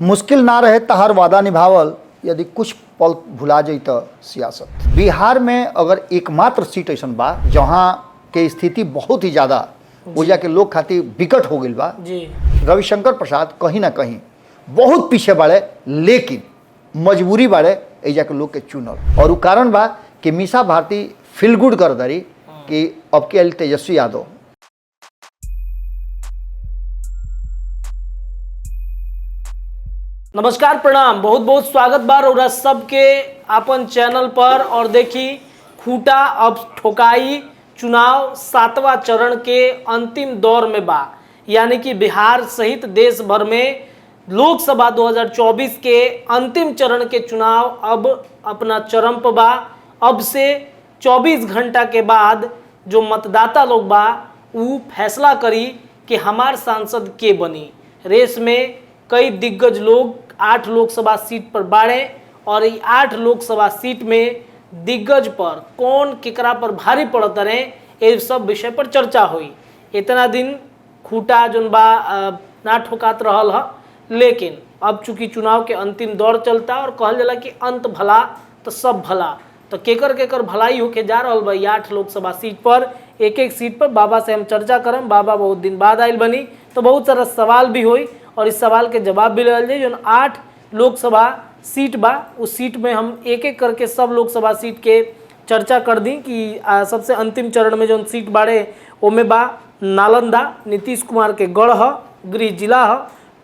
मुश्किल ना रहे तहार वादा निभावल, यदि कुछ पल भुला जैत सियासत। बिहार में अगर एकमात्र सीट ऐसन बा जहाँ के स्थिति बहुत ही ज़्यादा ऊर्जा के लोग खातिर विकट हो गई बा जी। रविशंकर प्रसाद कहीं ना कहीं बहुत पीछे बाड़े, लेकिन मजबूरी बाड़े एजा के लोग के चुनल। और वो कारण बा कि मीसा भारती फील गुड कर दरी कि अब के तेजस्वी यादव। नमस्कार, प्रणाम, बहुत बहुत स्वागत बा रउरा सबके अपन चैनल पर। और देखी खूटा अब ठोकाई, चुनाव 7वां चरण के अंतिम दौर में बा। यानी कि बिहार सहित देश भर में लोकसभा 2024 के अंतिम चरण के चुनाव अब अपना चरम पर बा। अब से 24 घंटा के बाद जो मतदाता लोग बा वो फैसला करी कि हमार सांसद के बनी। रेस में कई दिग्गज लोग 8 लोकसभा सीट पर बाड़े और ये 8 लोकसभा सीट में दिग्गज पर कौन केकरा पर भारी पड़त रहे, ये सब विषय पर चर्चा हुई। इतना दिन खूटा जोन बा ना ठोकात रहल ह, लेकिन अब चूंकि चुनाव के अंतिम दौर चलता और कहल जाला कि अंत भला तो सब भला, तो केकर भलाई होके जा रहल बा। 8 लोकसभा सीट पर एक एक सीट पर बाबा से हम चर्चा करम। बाबा बहुत दिन बाद आयल बनी तो बहुत सारा सवाल भी हुई और इस सवाल के जवाब भी ले जाए। जो 8 लोकसभा सीट बा उस सीट में हम एक एक करके सब लोकसभा सीट के चर्चा कर दी कि सबसे अंतिम चरण में जो सीट बाड़े ओमे बा नालंदा, नीतीश कुमार के गढ़ ह, गृह जिला ह,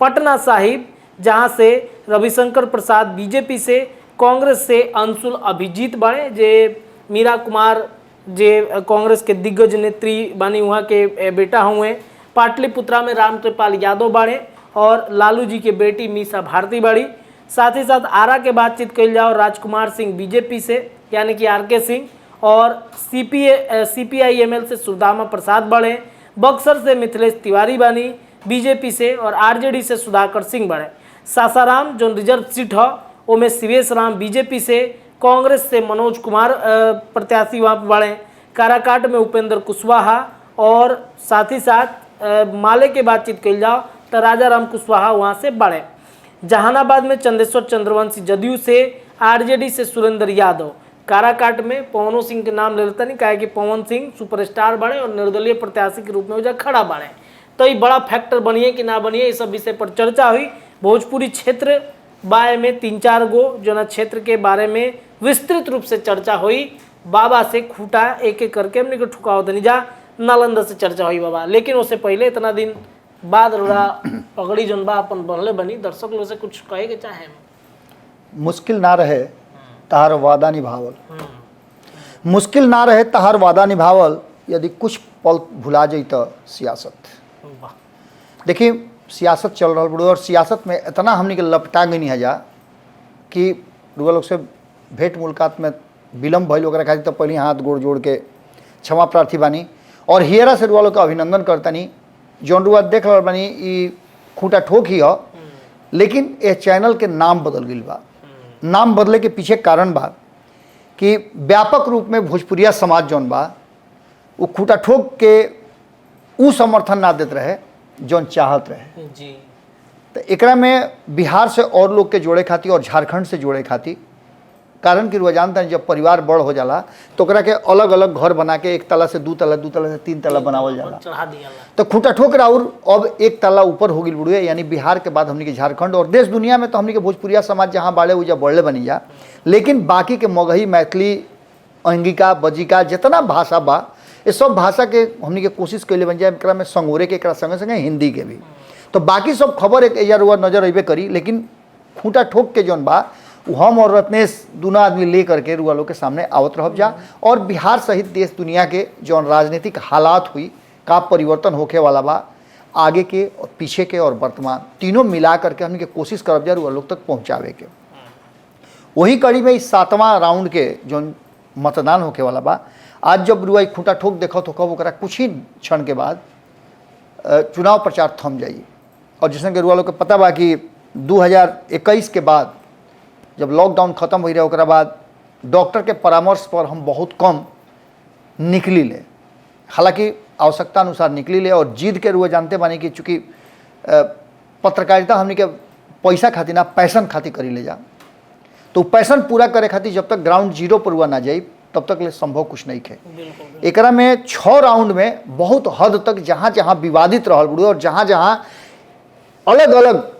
पटना साहिब जहाँ से रविशंकर प्रसाद बीजेपी से, कांग्रेस से अंशुल अभिजीत बाड़े जे मीरा कुमार जे कांग्रेस के दिग्गज नेत्री बानी वहाँ के बेटा हुए, पाटलिपुत्रा में रामकृपाल यादव बाड़े और लालू जी के बेटी मीसा भारती बाड़ी। साथ ही साथ आरा के बातचीत कल जाओ राजकुमार सिंह बीजेपी से यानी कि आरके सिंह, और CPI-ML से सुदामा प्रसाद बाड़े, बक्सर से मिथिलेश तिवारी बानी बीजेपी से और RJD से सुधाकर सिंह बाड़े। सासाराम जो रिजर्व सीट है ओमे शिवेश राम बीजेपी से, कांग्रेस से मनोज कुमार प्रत्याशी वहाँ पर बाड़े। काराकाट में उपेंद्र कुशवाहा और साथ ही साथ माले के बातचीत कल जाओ तो राजा राम कुशवाहा वहाँ से बाड़े। जहानाबाद में चंदेश्वर चंद्रवंशी जदयू से, RJD से सुरेंद्र यादव। काराकाट में पवनों सिंह के नाम ले लेता नहीं, कहे कि पवन सिंह सुपरस्टार बाड़े और निर्दलीय प्रत्याशी के रूप में वजह खड़ा बाड़े। तो ये बड़ा फैक्टर बनिए कि ना बनिए, इस सब विषय पर चर्चा हुई। भोजपुरी क्षेत्र बाय में 3-4 गो जो ना क्षेत्र के बारे में विस्तृत रूप से चर्चा हुई। बाबा से खूटा एक एक करके हमने को ठुकाव दनी जा, नालंदा से चर्चा हुई बाबा। लेकिन उससे पहले इतना दिन बाद रउरा पगड़ी जोन बा अपन बढ़ले बनी, दर्शक लोग से कुछ कहे के चाहे। मुश्किल ना रहे तहार वादा निभावल, मुश्किल ना रहे तहार वादा निभावल, यदि कुछ पल भुला जैत सियासत। देखिए सियासत चल रहा बड़ो और सियासत में इतना हमने के लपटा गई है जा कि रुआ लोग से भेंट मुलाकात में विलम्ब भइल ओकरा खातिर तो पहले हाथ गोड़ जोड़ के क्षमा प्रार्थी बानी और हियरा से रुआ लोग का अभिनंदन करतानी। जौन रुआ देख रहा बानी ई खूटा ठोक ही हो, लेकिन ये चैनल के नाम बदल गई बा। नाम बदले के पीछे कारण बा कि व्यापक रूप में भोजपुरिया समाज जौन बा वो खूटा ठोक के उ समर्थन ना देते रहे जौन चाहत रहे जी। तो एकरा में बिहार से और लोग के जोड़े खातिर और झारखंड से जोड़े खातिर कारण कि रुआ जानता है जब परिवार बड़ हो जाला तो ओकरा के अलग अलग घर बना के 1 तला से 2 तला, 2 तला से 3 तला बनावल जाला, चढ़ा दिया। तो खूटा ठोक और अब 1 तला ऊपर हो गई बुढ़े। यानी बिहार के बाद हमने के झारखंड और देश दुनिया में तो हमने के भोजपुरिया समाज जहाँ बाड़े उजा बढ़ले बनी जा, लेकिन बाकी के मगही, मैथिली, अंगिका, बजिका जितना भाषा बा ये सब भाषा के हमने के कोशिश कैले बन जाए एकरा में संगोरे के, एक संगे संगे हिंदी के भी। तो बाकी सब खबर एक एजा रुआ नजर अबे करी, लेकिन खूटा ठोक के जौन बा हम और रत्नेश दोनों आदमी ले करके रुआ लोग के सामने आवत रह जा और बिहार सहित देश दुनिया के जौन राजनीतिक हालात हुई का परिवर्तन होके वाला बा, आगे के और पीछे के और वर्तमान तीनों मिला करके हमने के कोशिश करब जा रुआ लोग तक पहुँचावे के। वही कड़ी में इस 7वां राउंड के जौन मतदान होके वाला बा, आज जब रुआ खूटा ठोक देखो तो कब ओकरा कुछ ही क्षण के बाद चुनाव प्रचार थम जाई। और जिसमें कि रुआ लोग के पता बा कि 2021 के बाद जब लॉकडाउन खत्म हो रहा ओकरा बाद डॉक्टर के परामर्श पर हम बहुत कम निकली ले, हालांकि आवश्यकता अनुसार निकली ले और जीत के रुआ जानते बानी कि चूँकि पत्रकारिता हमने के पैसा खातिर ना, पैशन खातिर करी ले जा। तो पैशन पूरा करे खातिर जब तक ग्राउंड जीरो पर हुआ ना जाए तब तक ले संभव कुछ नहीं है। एकरा में 6 राउंड में बहुत हद तक जहाँ जहाँ विवादित रहल बुढ़ू और जहाँ जहाँ अलग अलग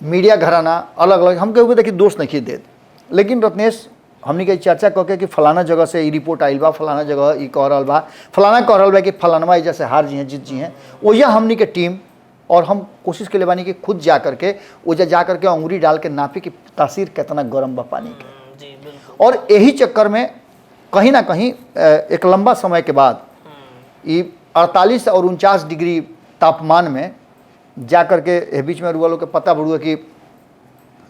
मीडिया घराना अलग अलग हम कहूँ देखिए दोस्त नहीं देत, लेकिन रत्नेश हमनी के चर्चा करके कि फलाना जगह से रिपोर्ट आइल बा, फलाना जगह कह रहा बा, फलाना कह रहा बा कि फलानवा जैसे हार जी हैं जीत जी हैं। ओजा हमनी के टीम और हम कोशिश के लिए बानी कि खुद जा करके ओजा जा करके अंगुरी डाल के नापी कि तासीर कितना गर्म बा पानी के। और यही चक्कर में कहीं ना कहीं एक लंबा समय के बाद ये 48 और 49 डिग्री तापमान में जा करके ये बीच में रुआ लोग के पता बढ़ुआ कि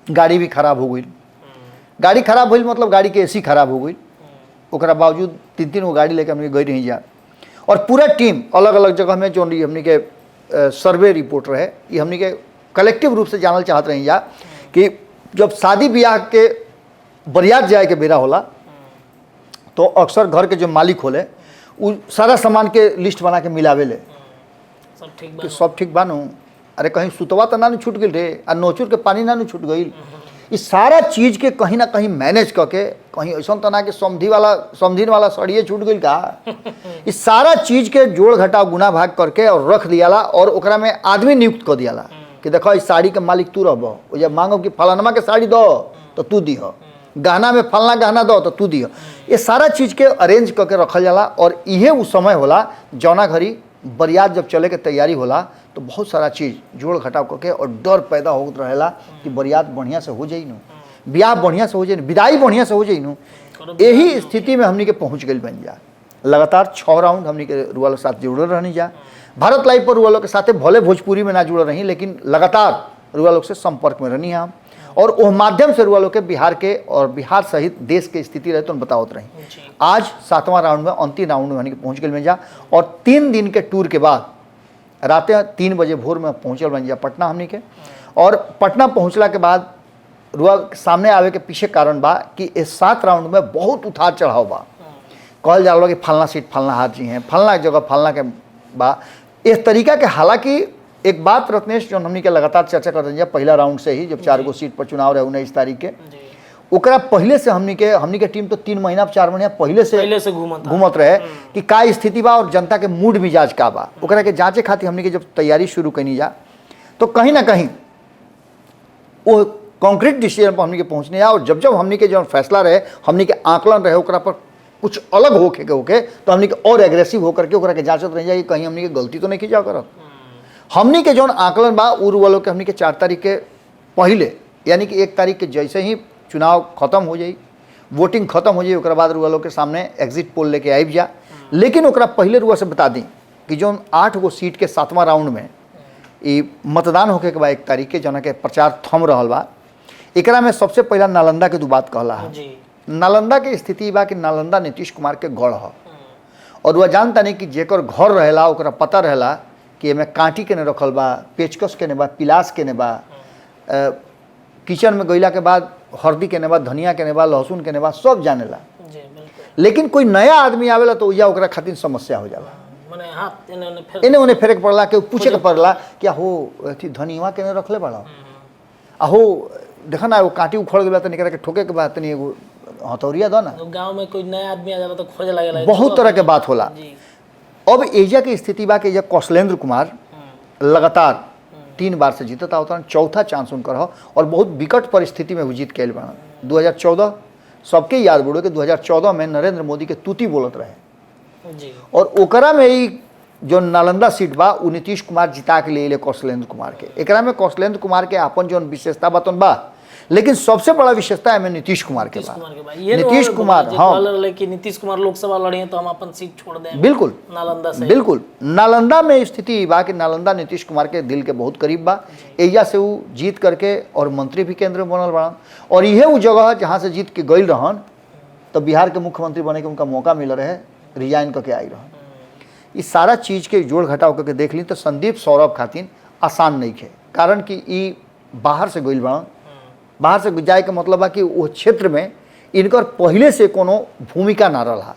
गाड़ी भी खराब हो गई। गाड़ी खराब हुई मतलब गाड़ी के एसी खराब हो गई। ओकरा बावजूद 3-3 गो गाड़ी लेके हमने गई रही जा और पूरा टीम अलग अलग जगह में जो हमने के सर्वे रिपोर्ट रहे ये हमने के कलेक्टिव रूप से जानल चाहत रही जा कि जब शादी ब्याह के बरियात जाए के बेरा होला तो अक्सर घर के जो मालिक होले उ सारा सामान के लिस्ट बना के मिलावे ले कि सब ठीक बानू, अरे कहीं सुतवा तो ना छूट गई रे, आ नोचुर के पानी ना छूट गई। इस सारा चीज़ के कहीं ना कहीं मैनेज करके कहीं ऐसा तो ना कि समझिन वाला सड़िए छूट गई का। इस सारा चीज़ के जोड़ घटाव गुना भाग करके और रख दियाला और ओकरा में आदमी नियुक्त कर दियाला कि देखो इस साड़ी के मालिक तू रहब। जब मांगो कि फलानमा के साड़ी दो तो तू दिह, गहना में फलना गहना दो तो तू दिह। ये सारा चीज़ के अरेंज करके रखल जाला और इहे उ समय होला जौना घड़ी बरियात जब चले के तैयारी होला तो बहुत सारा चीज़ जोड़ घटाव करके और डर पैदा होत रहेला कि बरियात बढ़िया से हो जाई नु, ब्याह बढ़िया से हो जाई, विदाई बढ़िया से हो जाई नु। यही स्थिति में हमनी के पहुँच गई बन जा। लगातार 6 राउंड हमनी के रुआ लोग साथ जुड़ल रहनी जा। भारत लाइव पर रुआ लोग के साथे भले भोजपुरी में ना जुड़ल रही लेकिन लगातार रुआ लोग से संपर्क में रहनी हम और वह माध्यम से रुआ लोग के बिहार के और बिहार सहित देश के स्थिति रहे तो बतावत रही। आज 7वां राउंड में अंतिम राउंड में हमनी के पहुँच गई बन जा और 3 दिन के टूर के बाद रात 3 बजे भोर में पहुँचल बन जा पटना हमनी के। और पटना पहुँचला के बाद रुआ सामने आवे के पीछे कारण बा कि इस 7 राउंड में बहुत उतार चढ़ाव बा। कहल जाला कि फलना सीट फलना हार जी हैं, फलना जगह फलना के बा इस तरीका के। हालांकि एक बात रत्नेश जो हमनी के लगातार चर्चा कर रही है पहला राउंड से ही जब 4 गो सीट पर चुनाव रहे 19 तारीख के ओकरा पहले से हमनी के टीम तो 3 महीना 4 महीना पहले से घूमत रहे कि का स्थिति बा और जनता के मूड मिजाज का बा। ओकरा के जांचे खातिर हमनी के जब तैयारी शुरू कनी जा तो कहीं ना कहीं वो कॉन्क्रीट डिसीजन पर हमनी के पहुँचने जा और जब हमनी के जो फैसला रहे हमनी के आकलन रहे ओकरा पर कुछ अलग होके तो हमनी के और एग्रेसिव होकर के ओकरा के जांचत रह जाए कि कहीं हमनी के गलती तो नहीं की जा करत। हमनी के जौन आकलन बा उर वालों के हमनी के 4 तारीख के पहले यानी कि 1 तारीख के जैसे ही चुनाव खत्म हो जाई वोटिंग खत्म हो जाए ओकरा बाद रुआ लोग के सामने एग्जिट पोल लेके आबि जा। लेकिन ओकरा पहले रुआ से बता दी कि जौन 8 गो सीट के 7वां राउंड में ये मतदान होके के बाद 1 तारीख के जना के प्रचार थम रहल बा। एकरा में सबसे पहला नालंदा के 2 बात कहला है। नालंदा के स्थिति बा कि नालंदा नीतीश कुमार के गढ़ है और वह जानता नहीं कि जेकर घर रहेला ओकरा पता रहेला कि एमे कांटी के ने रखल बा, पेचकस के ने बा, पिलास के ने बा, किचन में गईला के बाद हल्दी के ने बा, धनिया के ने बा, लहसुन के ने बा, सब जानेला। लेकिन कोई नया आदमी आवेला तो उजा ओकरा खातिर समस्या हो जाला। इन्हें उन्हें फेरे के पड़ला के पूछे के पड़ला क्या हो अथी धनिया के ने रखले बड़ा अहो देखा ना वो कांटी उखड़ गया तो निकल के ठोके के बाद तनी एगो हथौरिया दो ना। गांव में कोई नया आदमी आ जाला तो खोजे लगेला। बहुत तरह के बात होला। अब एजा की स्थिति बा कि एजा कौशलेंद्र कुमार लगातार 3 बार से जीतता होता है, 4था चांस उनकर हो और बहुत विकट परिस्थिति में वो जीत के बना। 2014 सबके याद बुढ़ो कि 2014 में नरेंद्र मोदी के तूती बोलत रहे जी। और ओकरा में ही जो नालंदा सीट बा उ नीतीश कुमार जिता के ले कौशलेंद्र कुमार के। एकरा में कौशलेंद्र कुमार के अपन जो विशेषता बतन बा लेकिन सबसे बड़ा विशेषता है नीतीश कुमार के बा। नीतीश कुमार नीतीश कुमार लोकसभा लड़े तो हम अपन सीट छोड़ दें। बिल्कुल नालंदा से बिल्कुल नालंदा में स्थिति बा कि नालंदा नीतीश कुमार के दिल के बहुत करीब बा। एजा से वो जीत करके और मंत्री भी केंद्र में बनल बड़ा और यह वो जगह जहाँ से जीत के गई रहन तो बिहार के मुख्यमंत्री बने के उनका मौका मिल रहे रिजाइन करके आई रहन। इस सारा चीज़ के जोड़ घटाव करके देख ली तो संदीप सौरभ खातिर आसान नहीं है। कारण कि ई बाहर से गई बड़ा, बाहर से जाए के मतलब है कि वो क्षेत्र में इनकर पहले से कोनो भूमिका ना रहा।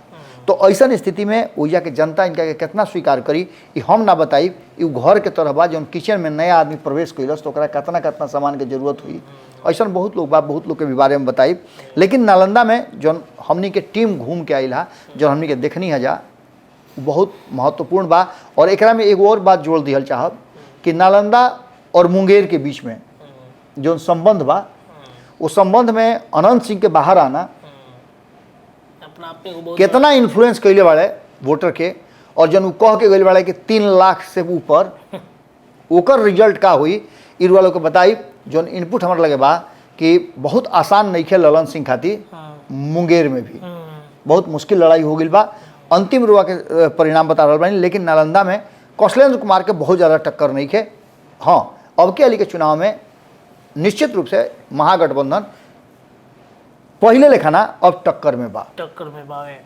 तो ऐसा स्थिति में ओइजा के जनता इनका के कितना स्वीकार करी ये हम ना बताई। ई घर के तरह बा जौन किचन में नया आदमी प्रवेश कैलस तो ओकरा कितना कितना सामान के जरूरत हुई। ऐसा बहुत लोग बा, बहुत लोग के भी बारे में बताई। लेकिन नालंदा में जौन हमनी के टीम घूम के आइल हा, जौन हमनी के देखनी है जा, बहुत महत्वपूर्ण बा। और एकरा में एक और बात जोड़ दिहल चाहब कि नालंदा और मुंगेर के बीच में जो संबंध बा, वो संबंध में अनंत सिंह के बाहर आना अपना आप में बहुत कितना इन्फ्लुएंस कैले वाले वोटर के। और जन उ कह के गए वाले कि 3 लाख से ऊपर ओकर रिजल्ट का हुई, इ वालों को बताई। जौन इनपुट हमारे लगे बा कि बहुत आसान नहीं खे ललन सिंह खातिर, मुंगेर में भी बहुत मुश्किल लड़ाई हो गई बा। अंतिम रुआ के परिणाम बता रहा बानी। लेकिन नालंदा में कौशलेंद्र कुमार के बहुत ज़्यादा टक्कर नहीं खे। हाँ, अब के अली के चुनाव में निश्चित रूप से महागठबंधन पहले लेखाना अब टक्कर में बा। टक्कर में बावे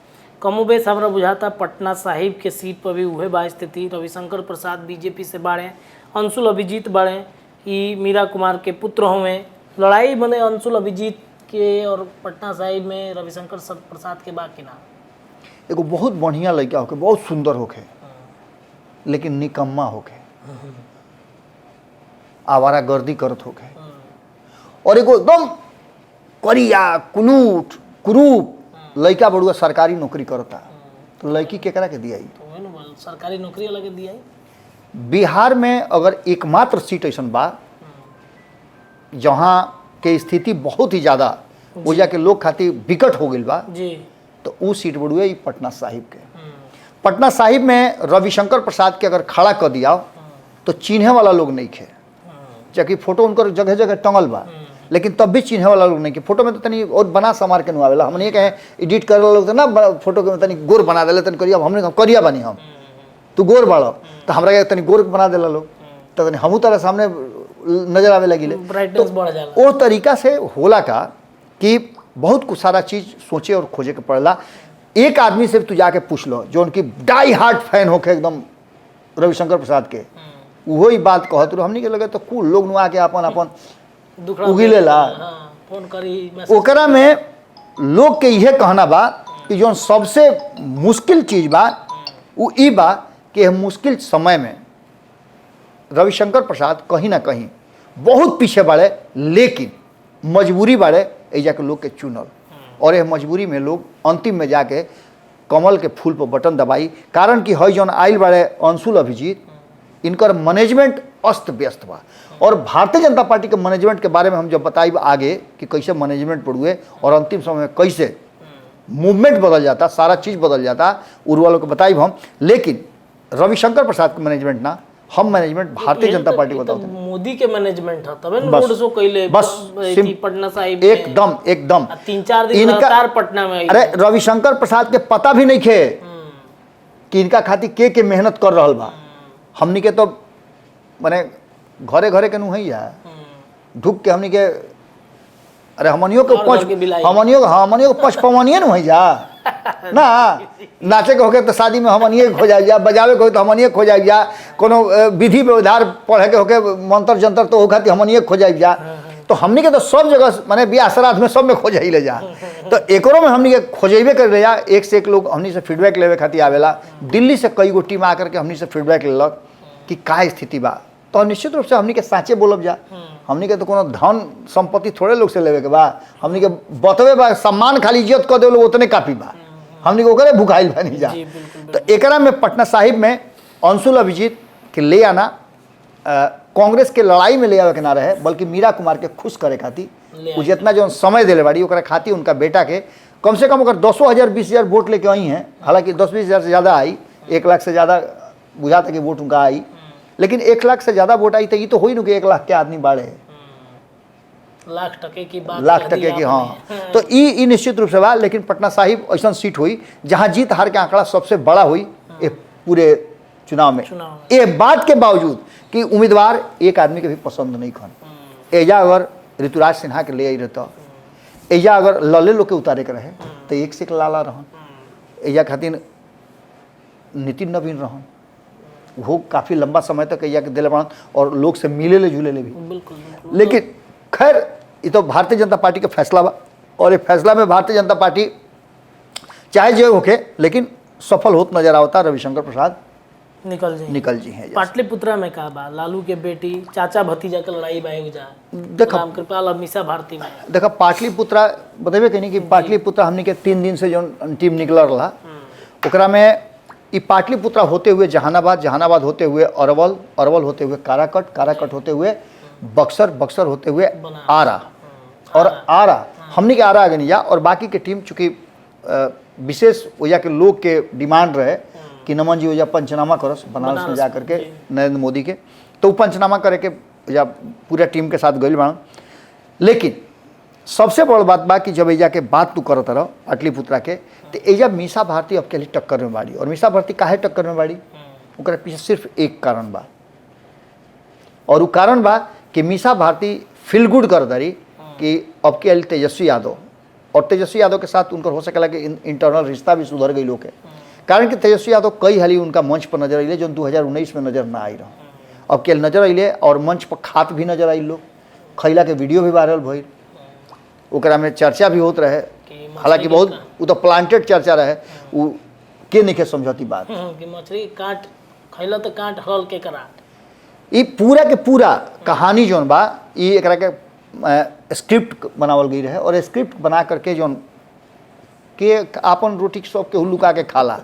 कमोबेश हमरा बुझाता पटना साहिब के सीट पर भी उहे बा स्थिति। रविशंकर प्रसाद बीजेपी से बाड़े, अंशुल अभिजीत बाड़े, ई मीरा कुमार के पुत्र हुए। लड़ाई बने अंशुल अभिजीत के और पटना साहिब में रविशंकर प्रसाद के बाकी ना। एगो बहुत बढ़िया लड़का होके, बहुत सुंदर होके, लेकिन निकम्मा होके, आवारा गर्दी करत होके, और एगो एकदम करिया कुलूट कुरूप लड़का बड़ुआ सरकारी नौकरी करता। तो लड़की केकरा के दिया? तो वही ना बोल, सरकारी नौकरी अलग दिया। बिहार में अगर एकमात्र सीट ऐसा बा जहाँ के स्थिति बहुत ही ज़्यादा वो जाके लोग खातिर विकट हो गई बा जी, तो वो सीट बड़ुए ई पटना साहिब के। पटना साहिब में रविशंकर प्रसाद के अगर खड़ा कर दिया तो चिन्हे वाला लोग नहीं खे। जबकि फोटो उनकर जगह जगह टंगल बा, लेकिन तब भी चिन्हे वाला लोग नहीं के। फोटो में तो तनी और बना समार के नुआवेला। हम नहीं कहें एडिट करे लोग तो ना फोटो के तनी गोर बना देले, तनी करिया हमने करिया बनी हम, तू गोर बाड़ो तो हमरा के तनी गोर बना देला लोग, तो तनी हमू तारा सामने नजर आवे लगी। ब्राइटनेस बढ़ जाला। वो तरीका से होला का कि बहुत कुछ सारा चीज़ सोचे और खोजे के पड़ेला। एक आदमी से तू जाके पूछ लो जो उनकी डाई हार्ट फैन होके एकदम रविशंकर प्रसाद के, वही बात कहत रहो। हमनी के लगे तो कुल लोग नुआ के अपन अपन उगिलेला। फोन करी ओकरा में लोग के यह कहना बा कि जो सबसे मुश्किल चीज बा वो ई बा कि मुश्किल समय में रविशंकर प्रसाद कहीं ना कहीं बहुत पीछे बाड़े, लेकिन मजबूरी बाड़े एजा के लोग के चुनल। और यह मजबूरी में लोग अंतिम में जाके कमल के फूल पर बटन दबाई। कारण कि हई जौन आइल बाड़े अंशुल अभिजीत, इनकर मैनेजमेंट अस्त व्यस्त बा। और भारतीय जनता पार्टी के मैनेजमेंट के बारे में हम जब बताइब आगे कि कैसे मैनेजमेंट पड़ुए और अंतिम समय में कैसे मूवमेंट बदल जाता, सारा चीज़ बदल जाता, उन वालों को बताइब हम। लेकिन रविशंकर प्रसाद के मैनेजमेंट ना, हम मैनेजमेंट भारतीय जनता पार्टी को बताते हैं। मोदी के मैनेजमेंट है तबे बस, रोड शो कइले बस, पटना साहिब में। एकदम एकदम 3-4 दिन लगातार पटना में आई। अरे रविशंकर प्रसाद के पता भी नहीं खे कि इनका खातिर के मेहनत कर रहल बा। हमनी के तो माने घरे घरे के नु है या ढुक के हमनी के, अरे हमनियो के हमनियो के पचपवनिए नु है जा ना। नाचे के होके तो शादी में हमनिए खो जाए जा, बजावे के हो तो हमनिए खो जाए जा, कोनो विधि व्यवहार पढ़े के होके मंत्र जंतर तो हो खातिर हमनिए खो जाए जा। तो हमनी के तो सब जगह माने बियाह श्राद्ध में सब में खो जाई ले जा। तो एकरो में हमनी के खोजेबे कर ले जा। एक से एक लोग हमनी से फीडबैक लेवे खातिर आवेला। दिल्ली से कई गो टीम आकर के हमनी से फीडबैक लेलक कि का स्थिति बा। तो निश्चित रूप से हमनी के साँचे बोलब जा। हमनी के तो कोनो धन संपत्ति थोड़े लोग से लेवे के बा। हमनी के बतवे बा, सम्मान खाली इज्जत कर दे उतने काफी बा। हमनी के ओकरे भुखाइल बनी जा। तो एकरा में पटना साहिब में अंशुल अभिजीत के ले आना कांग्रेस के लड़ाई में ले आवे के ना रहे, बल्कि मीरा कुमार के खुश करे खातिर वो जितना जो समय दिले बाड़ी ओकरा खातिर उनका बेटा के कम से कम अगर 10,000-20,000 वोट लेके आई हैं। हालांकि 10-20,000 से ज़्यादा आई, 1 लाख से ज़्यादा बुझाता कि वोट उनका आई, लेकिन 1 लाख से ज़्यादा वोट आई तो ये तो हुई ना कि 1 लाख के आदमी बाढ़े लाख टके की बात, लाख टके की। हाँ, तो ई निश्चित रूप से बा। लेकिन पटना साहिब ऐसा सीट हुई जहाँ जीत हार के आंकड़ा सबसे बड़ा हुई ये पूरे चुनाव में। ये बात के बावजूद कि उम्मीदवार एक आदमी के भी पसंद नहीं खन। एजा अगर ऋतुराज सिन्हा के ले आई रहता, एजा अगर लले लोग के उतारे के रहे तो एक से एक लाला रहन। एजा खातिर नितिन नवीन रहन, वो काफ़ी लंबा समय तक एजा के दिले बनन और लोग से मिले ले जुले ले भी। बिल्कुल। लेकिन खैर ये तो भारतीय जनता पार्टी का फैसला बा। और ये फैसला में भारतीय जनता पार्टी चाहे जो होके, लेकिन सफल होत नजर आवता रविशंकर प्रसाद निकल जी हैं। पाटलिपुत्रा में का बा लालू के बेटी चाचा भतीजा के लड़ाई बा एगो जा देखो राम कृपाल और मीसा भारती में देखा पाटलिपुत्रा बतेबे कहीं कि पाटलिपुत्रा हमने के 3 दिन से जो टीम निकल रहा ओकरा में ई पाटलिपुत्रा होते हुए जहानाबाद होते हुए अरवल होते हुए काराकट होते हुए बक्सर होते हुए आरा और आरा हमने के आरा आगे नहीं जा। और बाकी के टीम चूँकि विशेष वजह के लोग के डिमांड रहे कि नमन जी वजह पंचनामा करस बनारस में जा करके नरेंद्र मोदी के, तो वो पंचनामा करे के वजह पूरा टीम के साथ गई बाण। लेकिन सबसे बड़ बात बा कि जब एजा के बात तू करत रह पाटलिपुत्रा के, तो एजा मीसा भारती अब के लिए टक्कर में बाड़ी। और मीसा भारती काहे टक्कर में बाड़ी, ओकरा पीछे सिर्फ एक कारण बा, और वो कारण बा कि मीसा भारती फील गुड कर दारी कि अब के लिए तेजस्वी यादव, और तेजस्वी यादव के साथ उनका हो सकेला कि इंटरनल रिश्ता भी सुधर गई लोग के, कारण कि तेजस्वी यादव कई हाली उनका मंच पर नजर अले जो 2019 में नजर ना आई रहा, अब के नजर अले और मंच पर खात भी नजर आई लोग, खैला के वीडियो भी वायरल भइल, ओकरा में चर्चा भी होत रहे, हालांकि बहुत वो तो प्लांटेड चर्चा रहे, वो के नहीं के समझौती बात कि मछली काट खैला तो काट हल के कराट। ये पूरा के पूरा कहानी जोन बा ये एकरा के स्क्रिप्ट बनावल गई रहे, और स्क्रिप्ट बना करके जोन के आपन रोटी सब के लुका के खाला,